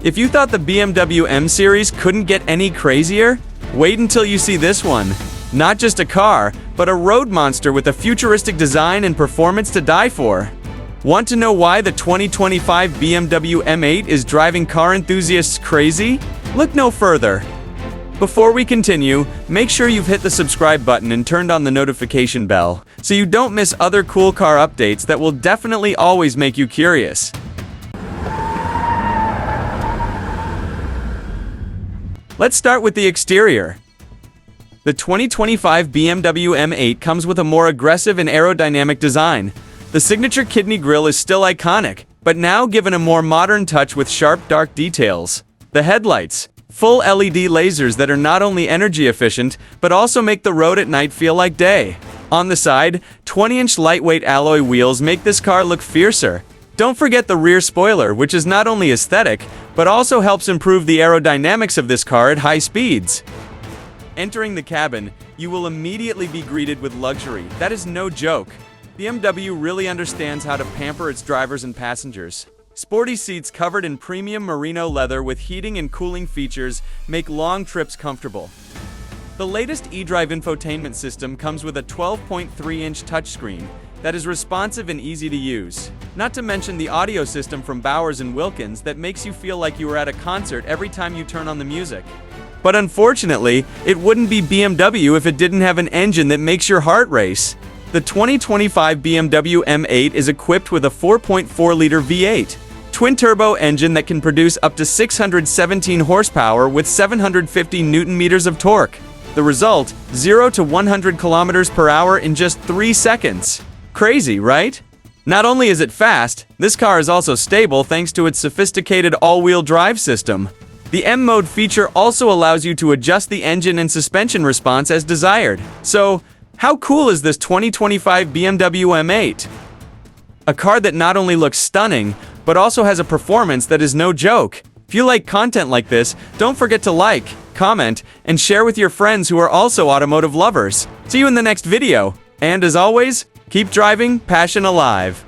If you thought the BMW M series couldn't get any crazier, wait until you see this one. Not just a car, but a road monster with a futuristic design and performance to die for. Want to know why the 2025 BMW M8 is driving car enthusiasts crazy? Look no further. Before we continue, make sure you've hit the subscribe button and turned on the notification bell, so you don't miss other cool car updates that will definitely always make you curious. Let's start with the exterior. The 2025 BMW M8 comes with a more aggressive and aerodynamic design. The signature kidney grille is still iconic, but now given a more modern touch with sharp dark details. The headlights, full LED lasers that are not only energy efficient, but also make the road at night feel like day. On the side, 20-inch lightweight alloy wheels make this car look fiercer. Don't forget the rear spoiler, which is not only aesthetic, but also helps improve the aerodynamics of this car at high speeds. Entering the cabin, you will immediately be greeted with luxury. That is no joke. BMW really understands how to pamper its drivers and passengers. Sporty seats covered in premium merino leather with heating and cooling features make long trips comfortable. The latest eDrive infotainment system comes with a 12.3-inch touchscreen that is responsive and easy to use. Not to mention the audio system from Bowers & Wilkins that makes you feel like you are at a concert every time you turn on the music. But unfortunately, it wouldn't be BMW if it didn't have an engine that makes your heart race. The 2025 BMW M8 is equipped with a 4.4-liter V8 twin-turbo engine that can produce up to 617 horsepower with 750 Newton-meters of torque. The result, 0 to 100 kilometers per hour in just 3 seconds. Crazy, right? Not only is it fast, this car is also stable thanks to its sophisticated all-wheel drive system. The M mode feature also allows you to adjust the engine and suspension response as desired. So, how cool is this 2025 BMW M8? A car that not only looks stunning, but also has a performance that is no joke. If you like content like this, don't forget to like, comment, and share with your friends who are also automotive lovers. See you in the next video. And as always, keep driving passion alive.